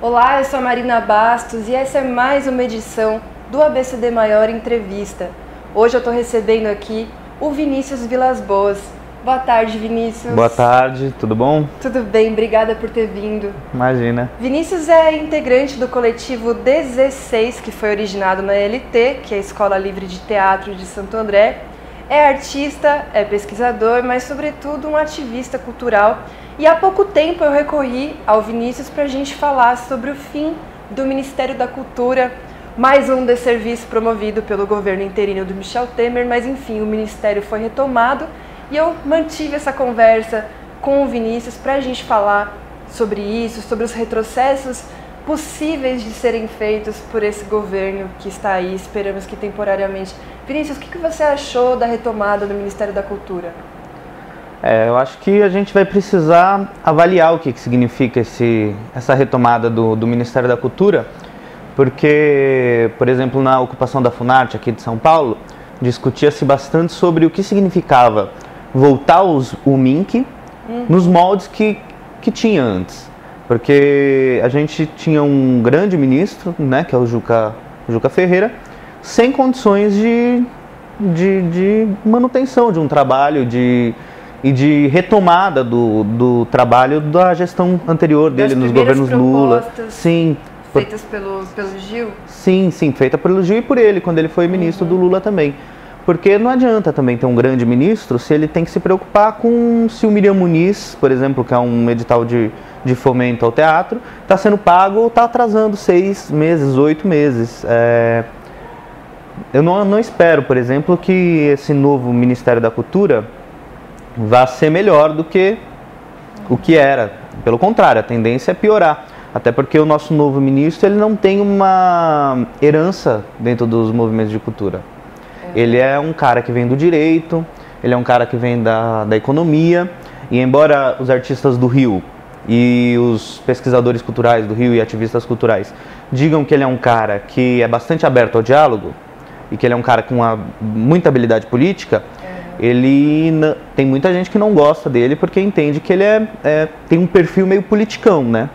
Olá, eu sou a Marina Bastos e essa é mais uma edição do ABCD Maior Entrevista. Hoje eu estou recebendo aqui o Vinícius Vilas Boas. Boa tarde, Vinícius. Boa tarde, tudo bom? Tudo bem, obrigada por ter vindo. Imagina. Vinícius é integrante do coletivo 16, que foi originado na ELT, que é a Escola Livre de Teatro de Santo André. É artista, é pesquisador, mas sobretudo um ativista cultural. E há pouco tempo eu recorri ao Vinícius para a gente falar sobre o fim do Ministério da Cultura, mais um desserviço promovido pelo governo interino do Michel Temer, mas enfim, o Ministério foi retomado e eu mantive essa conversa com o Vinícius para a gente falar sobre isso, sobre os retrocessos possíveis de serem feitos por esse governo que está aí, esperamos que temporariamente. Vinícius, o que você achou da retomada do Ministério da Cultura? Eu acho que a gente vai precisar avaliar o que significa essa retomada do Ministério da Cultura, porque, por exemplo, na ocupação da Funarte aqui de São Paulo, discutia-se bastante sobre o que significava voltar o MINC nos moldes que tinha antes. Porque a gente tinha um grande ministro, né, que é o Juca Ferreira, sem condições de manutenção de um trabalho e de retomada do trabalho da gestão anterior dele nos governos Lula. Sim. Feitas pelo Gil? Sim, feita pelo Gil e por ele, quando ele foi ministro do Lula também. Porque não adianta também ter um grande ministro se ele tem que se preocupar com se o Miriam Muniz, por exemplo, que é um edital de fomento ao teatro, está sendo pago ou está atrasando 6 meses, 8 meses. Eu não espero, por exemplo, que esse novo Ministério da Cultura vá ser melhor do que o que era. Pelo contrário, a tendência é piorar. Até porque o nosso novo ministro ele não tem uma herança dentro dos movimentos de cultura. Ele é um cara que vem do direito, ele é um cara que vem da economia, e embora os artistas do Rio e os pesquisadores culturais do Rio e ativistas culturais digam que ele é um cara que é bastante aberto ao diálogo e que ele é um cara com muita habilidade política, tem muita gente que não gosta dele porque entende que ele tem um perfil meio politicão, né?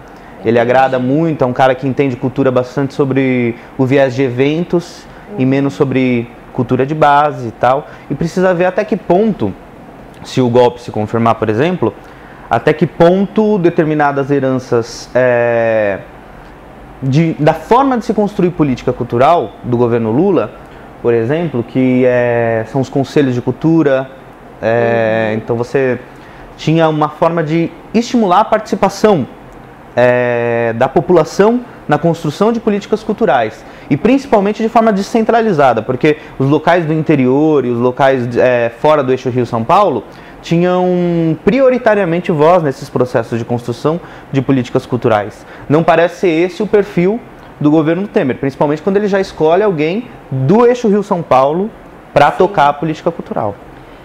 Ele agrada muito, é um cara que entende cultura bastante sobre o viés de eventos e menos sobre cultura de base e tal, e precisa ver até que ponto, se o golpe se confirmar, por exemplo, até que ponto determinadas heranças da forma de se construir política cultural do governo Lula, por exemplo, que são os conselhos de cultura, então você tinha uma forma de estimular a participação da população na construção de políticas culturais e principalmente de forma descentralizada, porque os locais do interior e os locais fora do eixo Rio-São Paulo tinham prioritariamente voz nesses processos de construção de políticas culturais. Não parece ser esse o perfil do governo Temer, principalmente quando ele já escolhe alguém do eixo Rio-São Paulo para tocar a política cultural.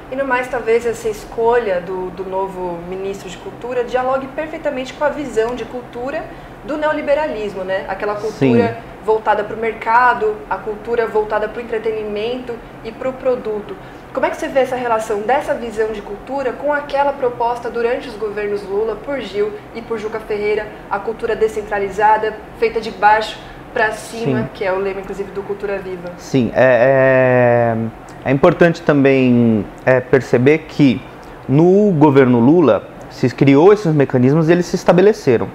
E no mais, talvez essa escolha do novo ministro de Cultura dialogue perfeitamente com a visão de cultura do neoliberalismo, né? Aquela cultura voltada para o mercado, a cultura voltada para o entretenimento e para o produto. Como é que você vê essa relação dessa visão de cultura com aquela proposta durante os governos Lula, por Gil e por Juca Ferreira, a cultura descentralizada, feita de baixo para cima, que é o lema, inclusive, do Cultura Viva? Sim, é importante também perceber que no governo Lula se criou esses mecanismos e eles se estabeleceram.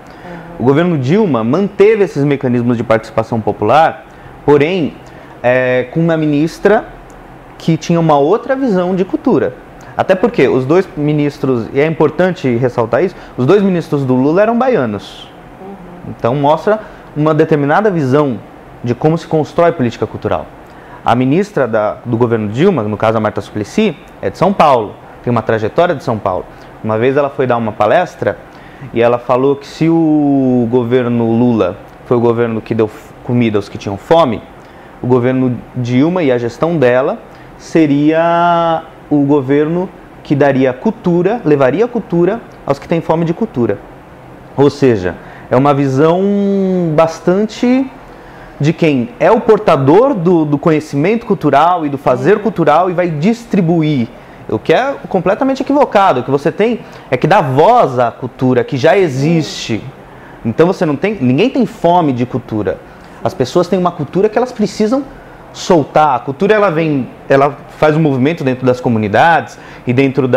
O governo Dilma manteve esses mecanismos de participação popular, porém com uma ministra que tinha uma outra visão de cultura. Até porque os dois ministros, e é importante ressaltar isso, os dois ministros do Lula eram baianos. Então mostra uma determinada visão de como se constrói política cultural. A ministra do governo Dilma, no caso a Marta Suplicy, é de São Paulo, tem uma trajetória de São Paulo. Uma vez ela foi dar uma palestra e ela falou que se o governo Lula foi o governo que deu comida aos que tinham fome, o governo Dilma e a gestão dela seria o governo que daria cultura, levaria cultura aos que têm fome de cultura. Ou seja, é uma visão bastante de quem é o portador do conhecimento cultural e do fazer cultural e vai distribuir. O que é completamente equivocado. O que você tem é que dar voz à cultura que já existe Então você não tem, ninguém tem fome de cultura. As pessoas têm uma cultura que elas precisam soltar. A cultura ela faz um movimento dentro das comunidades e dentro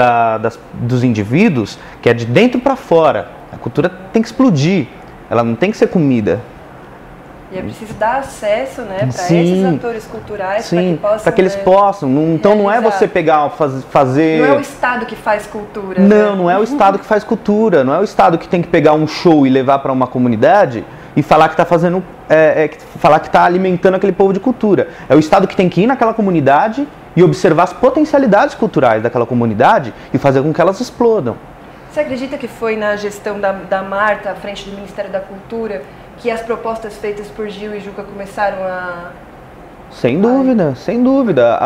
dos indivíduos que é de dentro para fora. A cultura tem que explodir, ela não tem que ser comida. E é preciso dar acesso, né, para Sim, esses atores culturais, sim, para que eles possam. Então não é você pegar, fazer... Não é o Estado que faz cultura. Não, né? não é o Estado que faz cultura. Não é o Estado que tem que pegar um show e levar para uma comunidade e falar que está fazendo, falar que está alimentando aquele povo de cultura. É o Estado que tem que ir naquela comunidade e observar as potencialidades culturais daquela comunidade e fazer com que elas explodam. Você acredita que foi na gestão da Marta, à frente do Ministério da Cultura, que as propostas feitas por Gil e Juca começaram a... Sem dúvida, sem dúvida.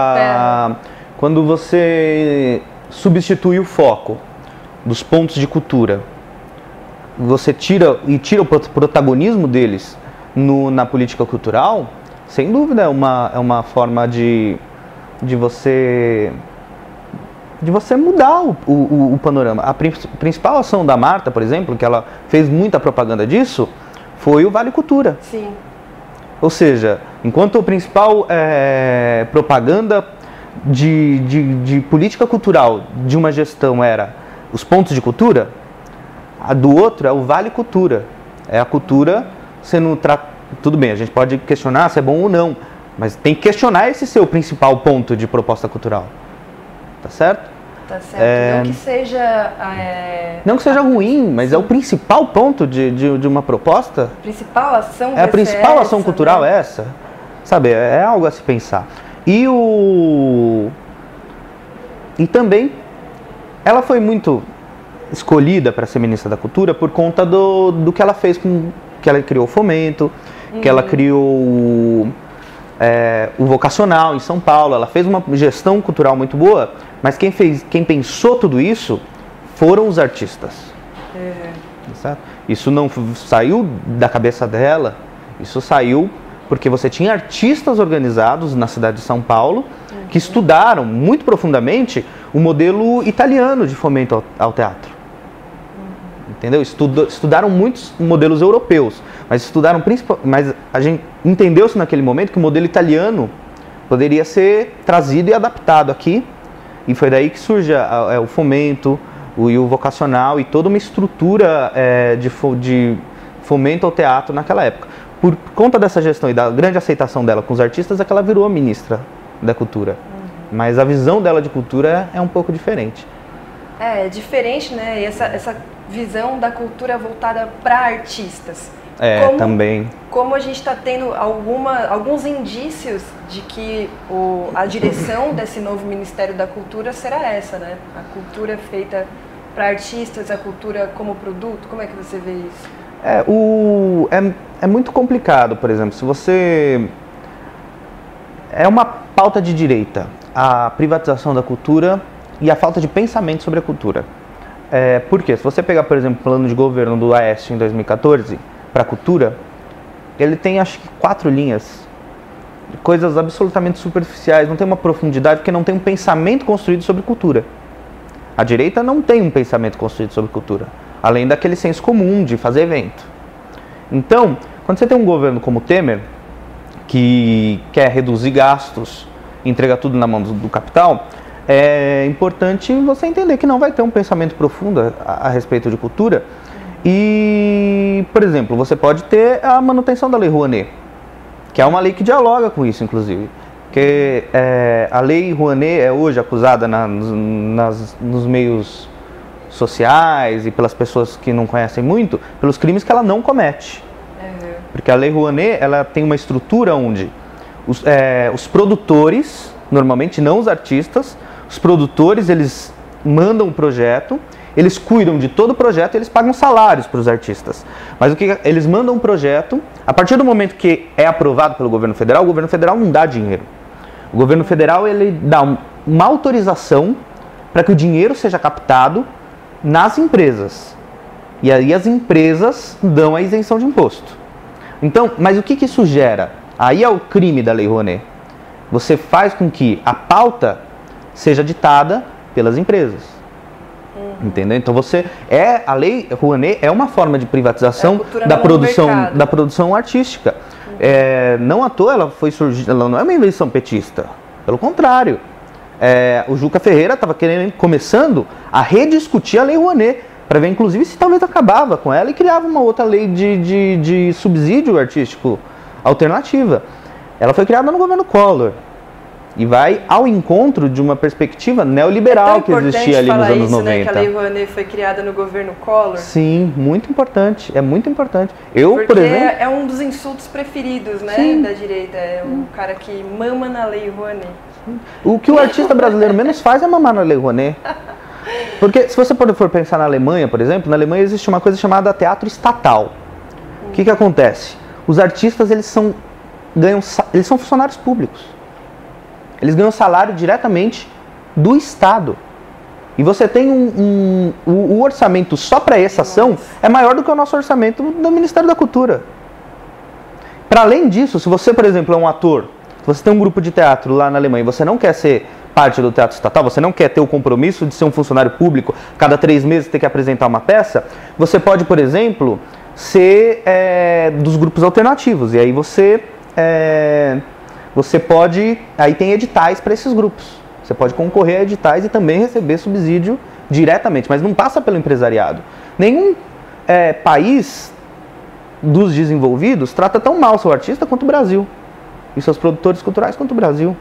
Quando você substitui o foco dos pontos de cultura, você tira o protagonismo deles na política cultural, sem dúvida é uma forma de você mudar o panorama. A principal ação da Marta, por exemplo, que ela fez muita propaganda disso, foi o Vale Cultura. Sim. Ou seja, enquanto a principal propaganda de política cultural de uma gestão era os pontos de cultura, a do outro é o Vale Cultura. É a cultura sendo tratada. Tudo bem, a gente pode questionar se é bom ou não, mas tem que questionar esse seu principal ponto de proposta cultural. Tá certo? Tá certo. Não que seja... não que seja ruim, mas é o principal ponto de uma proposta. A principal ação a principal ação cultural, né? É essa. Sabe, é algo a se pensar. E também, ela foi muito escolhida para ser ministra da Cultura por conta do que ela fez que ela criou o Fomento, que ela criou o Vocacional em São Paulo. Ela fez uma gestão cultural muito boa, mas quem pensou tudo isso foram os artistas. Certo? Isso não saiu da cabeça dela, isso saiu porque você tinha artistas organizados na cidade de São Paulo que estudaram muito profundamente o modelo italiano de fomento ao teatro. Entendeu? Estudaram muitos modelos europeus, mas mas a gente entendeu-se naquele momento que o modelo italiano poderia ser trazido e adaptado aqui, e foi daí que surge o Fomento e o Vocacional e toda uma estrutura de fomento ao teatro naquela época. Por conta dessa gestão e da grande aceitação dela com os artistas, é que ela virou a ministra da Cultura. Mas a visão dela de cultura é um pouco diferente. É diferente, né? E essa visão da cultura voltada para artistas. Também. Como a gente está tendo alguns indícios de que a direção desse novo Ministério da Cultura será essa, né? A cultura feita para artistas, a cultura como produto. Como é que você vê isso? É muito complicado, por exemplo, se você... É uma pauta de direita, a privatização da cultura e a falta de pensamento sobre a cultura. Por quê? Se você pegar, por exemplo, o plano de governo do Aécio em 2014 para a cultura, ele tem acho que 4 linhas, coisas absolutamente superficiais, não tem uma profundidade, porque não tem um pensamento construído sobre cultura. A direita não tem um pensamento construído sobre cultura, além daquele senso comum de fazer evento. Então, quando você tem um governo como o Temer, que quer reduzir gastos, entregar tudo na mão do capital, é importante você entender que não vai ter um pensamento profundo a respeito de cultura. E, por exemplo, você pode ter a manutenção da Lei Rouanet, que é uma lei que dialoga com isso, inclusive. Porque a Lei Rouanet é hoje acusada nos meios sociais e pelas pessoas que não conhecem muito, pelos crimes que ela não comete. Porque a Lei Rouanet, ela tem uma estrutura onde os produtores, normalmente não os artistas, os produtores, eles mandam um projeto, eles cuidam de todo o projeto e eles pagam salários para os artistas. Mas eles mandam um projeto, a partir do momento que é aprovado pelo governo federal, o governo federal não dá dinheiro. O governo federal, ele dá uma autorização para que o dinheiro seja captado nas empresas. E aí as empresas dão a isenção de imposto. Então, mas o que isso gera? Aí é o crime da Lei Rouanet. Você faz com que a pauta seja ditada pelas empresas. Entendeu? Então a Lei Rouanet é uma forma de privatização da produção artística. Não à toa ela foi surgir, ela não é uma invenção petista, pelo contrário. O Juca Ferreira estava começando a rediscutir a Lei Rouanet, para ver inclusive se talvez acabava com ela e criava uma outra lei de subsídio artístico alternativa. Ela foi criada no governo Collor e vai ao encontro de uma perspectiva neoliberal que existia ali nos anos 90. Né, que a Lei Rouanet foi criada no governo Collor. Sim, muito importante, é muito importante. Porque por exemplo, é um dos insultos preferidos, né, da direita, é o cara que mama na Lei Rouanet. O que o artista brasileiro menos faz é mamar na Lei Rouanet. Porque se você for pensar na Alemanha, por exemplo, na Alemanha existe uma coisa chamada teatro estatal. O que acontece? Os artistas eles são funcionários públicos. Eles ganham salário diretamente do Estado. E você tem o orçamento só para essa ação é maior do que o nosso orçamento do Ministério da Cultura. Para além disso, se você, por exemplo, é um ator, se você tem um grupo de teatro lá na Alemanha e você não quer ser parte do teatro estatal, você não quer ter o compromisso de ser um funcionário público, cada 3 meses ter que apresentar uma peça, você pode, por exemplo, ser dos grupos alternativos. E aí você pode, aí tem editais para esses grupos. Você pode concorrer a editais e também receber subsídio diretamente, mas não passa pelo empresariado. Nenhum país dos desenvolvidos trata tão mal seu artista quanto o Brasil. E seus produtores culturais quanto o Brasil.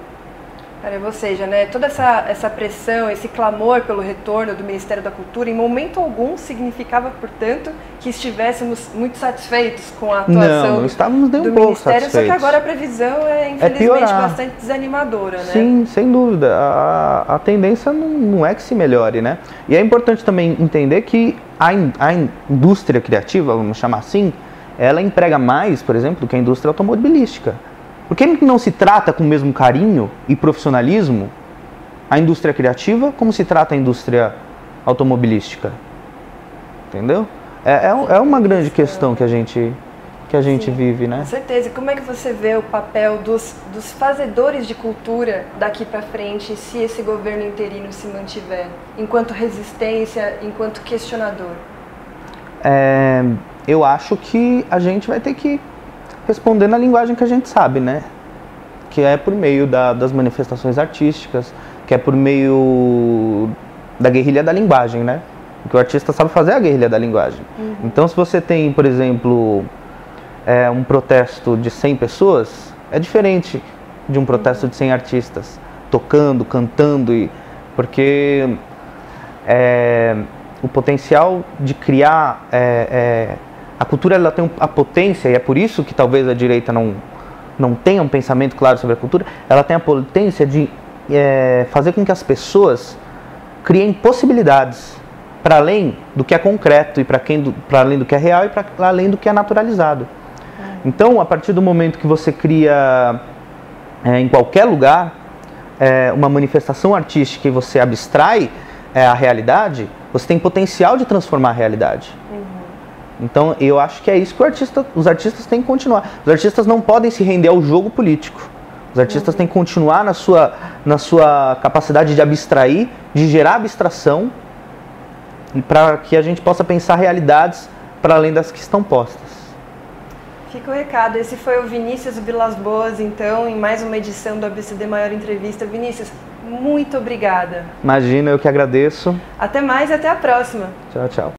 Ou seja, né, toda essa pressão, esse clamor pelo retorno do Ministério da Cultura, em momento algum significava, portanto, que estivéssemos muito satisfeitos com a atuação não estávamos nem um pouco Ministério, satisfeitos. Só que agora a previsão é, infelizmente, bastante desanimadora, né? Sim, sem dúvida. A tendência não é que se melhore, né? E é importante também entender que a indústria criativa, vamos chamar assim, ela emprega mais, por exemplo, do que a indústria automobilística. Por que não se trata com o mesmo carinho e profissionalismo a indústria criativa como se trata a indústria automobilística? Entendeu? É uma grande questão que a gente vive, né? Com certeza. E como é que você vê o papel dos fazedores de cultura daqui para frente se esse governo interino se mantiver? Enquanto resistência, enquanto questionador? Eu acho que a gente vai ter que responder na linguagem que a gente sabe, né? Que é por meio das manifestações artísticas, que é por meio da guerrilha da linguagem, né? O que o artista sabe fazer é a guerrilha da linguagem. Então, se você tem, por exemplo, um protesto de 100 pessoas, é diferente de um protesto de 100 artistas, tocando, cantando, porque o potencial de criar... A cultura ela tem a potência, e é por isso que talvez a direita não tenha um pensamento claro sobre a cultura, ela tem a potência de fazer com que as pessoas criem possibilidades para além do que é concreto, e para além do que é real, e para além do que é naturalizado. Então, a partir do momento que você cria em qualquer lugar uma manifestação artística e você abstrai a realidade, você tem potencial de transformar a realidade. Então, eu acho que é isso que os artistas têm que continuar. Os artistas não podem se render ao jogo político. Os artistas têm que continuar na sua capacidade de abstrair, de gerar abstração, para que a gente possa pensar realidades para além das que estão postas. Fica o recado. Esse foi o Vinícius Vilas Boas, então, em mais uma edição do ABCD Maior Entrevista. Vinícius, muito obrigada. Imagina, eu que agradeço. Até mais e até a próxima. Tchau, tchau.